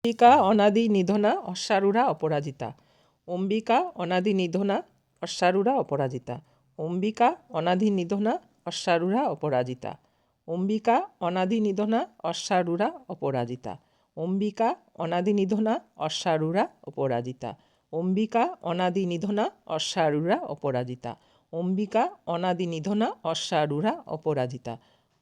Ambika অনাদি নিধনা অশ্বারূঢ়া অপরাজিতা। Ambika অনাদি নিধনা অশ্বারূঢ়া অপরাজিতা। Ambika অনাদি নিধনা অশ্বারূঢ়া অপরাজিতা। Ambika অনাদি নিধনা অশ্বারূঢ়া অপরাজিতা। Ambika অনাদি নিধনা অশ্বারূঢ়া অপরাজিতা। Ambika অনাদি নিধনা অশ্বারূঢ়া অপরাজিতা। Ambika অনাদি নিধনা অশ্বারূঢ়া অপরাজিতা।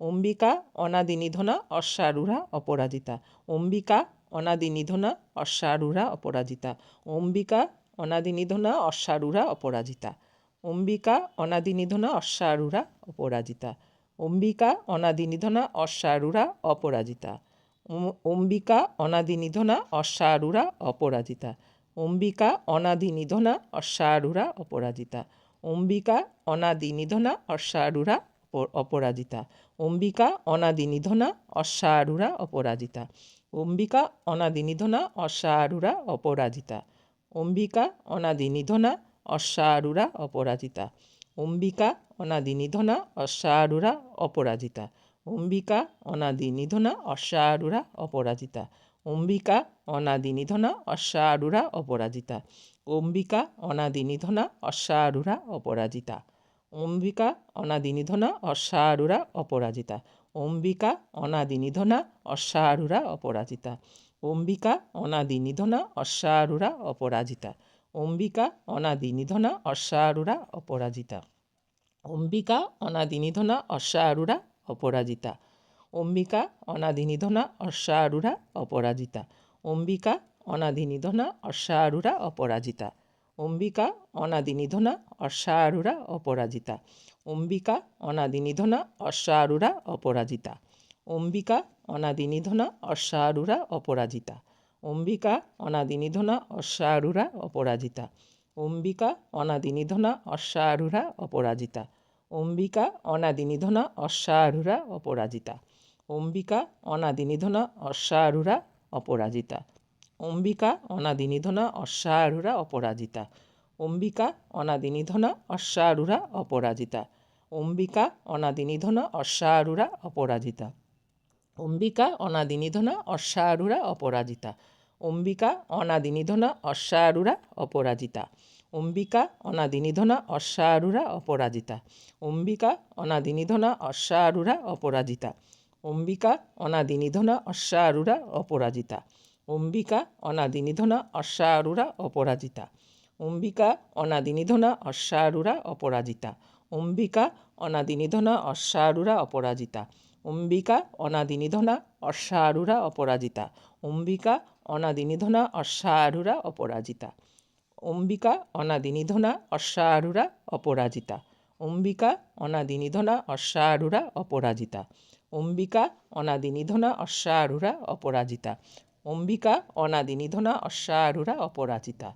Ambika অনাদি নিধনা অশ্বারূঢ়া অপরাজিতা। Ambika অনাদি নিধনা অশ্বারূঢ়া অপরাজিতা। Ambika অনাদি নিধনা অশ্বারূঢ়া অপরাজিতা। Ambika অনাদি নিধনা অশ্বারূঢ়া অপরাজিতা। Ambika অনাদি নিধনা অশ্বারূঢ়া অপরাজিতা। Ambika অনাদি নিধনা অশ্বারূঢ়া অপরাজিতা। Ambika অনাদি নিধনা অশ্বারূঢ়া অপরাজিতা। Ambika অনাদি নিধনা অশ্বারূঢ়া অপরাজিতা। Ambika অনাদি নিধনা অশ্বারূঢ়া অপরাজিতা। Ambika অনাদি নিধনা অশ্বারূঢ়া অপরাজিতা। Ambika অনাদি নিধনা অশ্বারূঢ়া অপরাজিতা। Ambika অনাদি নিধনা অশ্বারূঢ়া অপরাজিতা। Ambika অনাদি নিধনা অশ্বারূঢ়া অপরাজিতা। Ambika অনাদি নিধনা অশ্বারূঢ়া অপরাজিতা। Ambika অনাদি নিধনা অশ্বারূঢ়া অপরাজিতা। Ambika অনাদি নিধনা অশ্বারূঢ়া অপরাজিতা। Ambika অনাদি নিধনা অশ্বারূঢ়া অপরাজিতা। Ambika অনাদি নিধনা অশ্বারূঢ়া অপরাজিতা। Ambika অনাদি নিধনা অশ্বারূঢ়া অপরাজিতা। Ambika অনাদি নিধনা অশ্বারূঢ়া অপরাজিতা। Ambika অনাদি নিধনা অশ্বারূঢ়া অপরাজিতা। Ambika অনাদি নিধনা অশ্বারূঢ়া অপরাজিতা। Ambika অনাদি নিধনা অশ্বারূঢ়া অপরাজিতা। Ambika অনাদি নিধনা অশ্বারূঢ়া অপরাজিতা। Ambika অনাদি নিধনা অশ্বারূঢ়া অপরাজিতা। Ambika অনাদি নিধনা অশ্বারূঢ়া অপরাজিতা। Ambika অনাদি নিধনা অশ্বারূঢ়া অপরাজিতা। Ambika অনাদি নিধনা অশ্বারূঢ়া অপরাজিতা। Ambika অনাদি নিধনা অশ্বারূঢ়া অপরাজিতা। Ambika অনাদি নিধনা অশ্বারূঢ়া অপরাজিতা। Ambika অনাদি নিধনা অশ্বারূঢ়া অপরাজিতা। Ambika অনাদি নিধনা অশ্বারূঢ়া অপরাজিতা। Ambika অনাদি নিধনা অশ্বারূঢ়া অপরাজিতা। Ambika অনাদি নিধনা অশ্বারূঢ়া অপরাজিতা। Ambika অনাদি নিধনা অশ্বারূঢ়া অপরাজিতা। Ambika অনাদি নিধনা অশ্বারূঢ়া অপরাজিতা। Ambika অনাদি নিধনা অশ্বারূঢ়া অপরাজিতা। Ambika অনাদি নিধনা অশ্বারূঢ়া অপরাজিতা। Ambika অনাদি নিধনা অশ্বারূঢ়া অপরাজিতা। Ambika অনাদি নিধনা অশ্বারূঢ়া অপরাজিতা। Ambika অনাদি নিধনা অশ্বারূঢ়া অপরাজিতা। Ambika অনাদি নিধনা অশ্বারূঢ়া অপরাজিতা। Ambika অনাদি নিধনা অশ্বারূঢ়া অপরাজিতা। Ambika অনাদি নিধনা অশ্বারূঢ়া অপরাজিতা। Ambika অনাদি নিধনা অশ্বারূঢ়া অপরাজিতা। Ambika অনাদি নিধনা অশ্বারূঢ়া অপরাজিতা। Ambika অনাদি নিধনা অশ্বারূঢ়া অপরাজিতা। Ambika অনাদি নিধনা অশ্বারূঢ়া অপরাজিতা। Ambika অনাদি নিধনা অশ্বারূঢ়া অপরাজিতা। Ambika অনাদি নিধনা অশ্বারূঢ়া অপরাজিতা।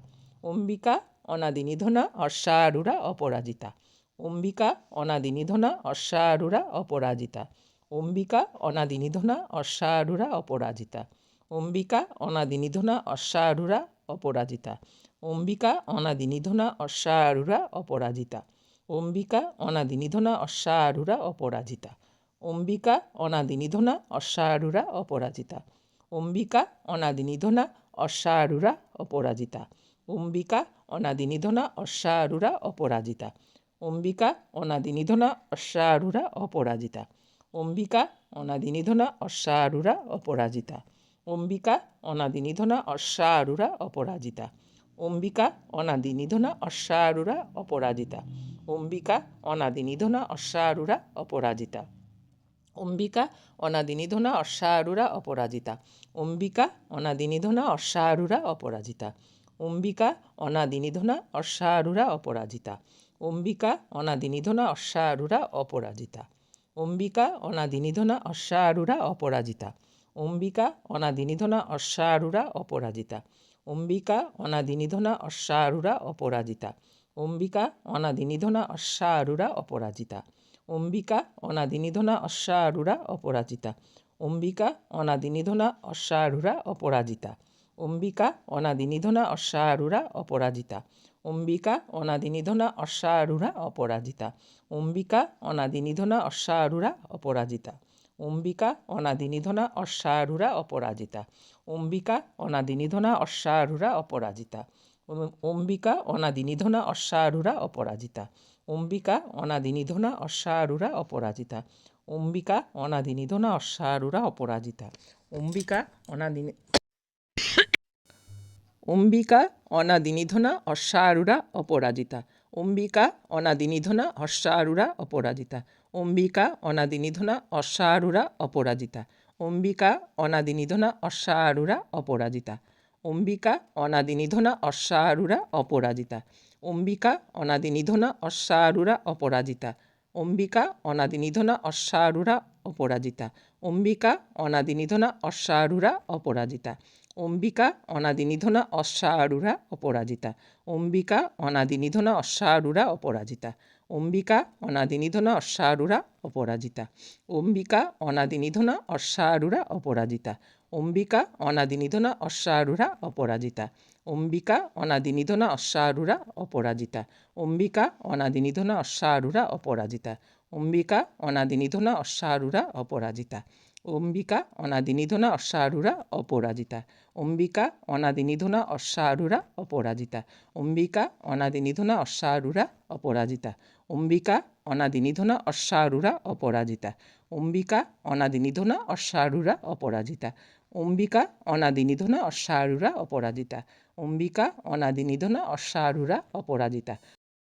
Ambika অনাদি নিধনা অশ্বারূঢ়া অপরাজিতা। Ambika অনাদি নিধনা অশ্বারূঢ়া অপরাজিতা। Ambika অনাদি নিধনা অশ্বারূঢ়া অপরাজিতা। Ambika অনাদি নিধনা অশ্বারূঢ়া অপরাজিতা। Ambika অনাদি নিধনা অশ্বারূঢ়া অপরাজিতা। Ambika অনাদি নিধনা অশ্বারূঢ়া অপরাজিতা। Ambika অনাদি নিধনা অশ্বারূঢ়া অপরাজিতা। Ambika অনাদি নিধনা অশ্বারূঢ়া অপরাজিতা। Ambika অনাদি নিধনা অশ্বারূঢ়া অপরাজিতা। Ambika অনাদি নিধনা অশ্বারূঢ়া অপরাজিতা। Ambika অনাদি নিধনা অশ্বারূঢ়া অপরাজিতা। Ambika অনাদি নিধনা অশ্বারূঢ়া অপরাজিতা। Ambika অনাদি নিধনা অশ্বারূঢ়া অপরাজিতা। Ambika অনাদি নিধনা অশ্বারূঢ়া অপরাজিতা। Ambika অনাদি নিধনা অশ্বারূঢ়া অপরাজিতা। Ambika অনাদি নিধনা অশ্বারূঢ়া অপরাজিতা। Ambika অনাদি নিধনা অশ্বারূঢ়া অপরাজিতা। Ambika অনাদি নিধনা অশ্বারূঢ়া অপরাজিতা। Ambika অনাদি নিধনা অশ্বারূঢ়া অপরাজিতা। Ambika অনাদি নিধনা অশ্বারূঢ়া অপরাজিতা। Ambika অনাদি নিধনা অশ্বারূঢ়া অপরাজিতা। Ambika অনাদি নিধনা অশ্বারূঢ়া অপরাজিতা। Ambika অনাদি নিধনা অশ্বারূঢ়া অপরাজিতা। Ambika অনাদি নিধনা অশ্বারূঢ়া অপরাজিতা। Ambika অনাদি নিধনা অশ্বারূঢ়া অপরাজিতা। Ambika অনাদি নিধনা অশ্বারূঢ়া অপরাজিতা। Ambika অনাদি নিধনা অশ্বারূঢ়া অপরাজিতা। Ambika অনাদি নিধনা অশ্বারূঢ়া অপরাজিতা। Ambika অনাদি Ambika অনাদি নিধনা অশ্বারূঢ়া অপরাজিতা। Ambika অনাদি নিধনা অশ্বারূঢ়া অপরাজিতা। Ambika অনাদি নিধনা অশ্বারূঢ়া অপরাজিতা। Ambika অনাদি নিধনা অশ্বারূঢ়া অপরাজিতা। Ambika অনাদি নিধনা অশ্বারূঢ়া অপরাজিতা। Ambika অনাদি নিধনা অশ্বারূঢ়া অপরাজিতা। Ambika অনাদি নিধনা অশ্বারূঢ়া অপরাজিতা। Ambika অনাদি নিধনা অশ্বারূঢ়া অপরাজিতা। Ambika অনাদি নিধনা অশ্বারূঢ়া অপরাজিতা। Ambika অনাদি নিধনা অশ্বারূঢ়া অপরাজিতা। Ambika অনাদি নিধনা অশ্বারূঢ়া অপরাজিতা। Ambika অনাদি নিধনা অশ্বারূঢ়া অপরাজিতা। Ambika অনাদি নিধনা অশ্বারূঢ়া অপরাজিতা। Ambika অনাদি নিধনা অশ্বারূঢ়া অপরাজিতা। Ambika অনাদি নিধনা অশ্বারূঢ়া অপরাজিতা। Ambika অনাদি নিধনা অশ্বারূঢ়া অপরাজিতা। Ambika অনাদি নিধনা অশ্বারূঢ়া অপরাজিতা। Ambika অনাদি নিধনা অশ্বারূঢ়া অপরাজিতা। Ambika অনাদি নিধনা অশ্বারূঢ়া অপরাজিতা। Ambika অনাদি নিধনা অশ্বারূঢ়া অপরাজিতা। Ambika অনাদি নিধনা অশ্বারূঢ়া অপরাজিতা। Ambika অনাদি নিধনা অশ্বারূঢ়া অপরাজিতা। Ambika অনাদি নিধনা অশ্বারূঢ়া অপরাজিতা।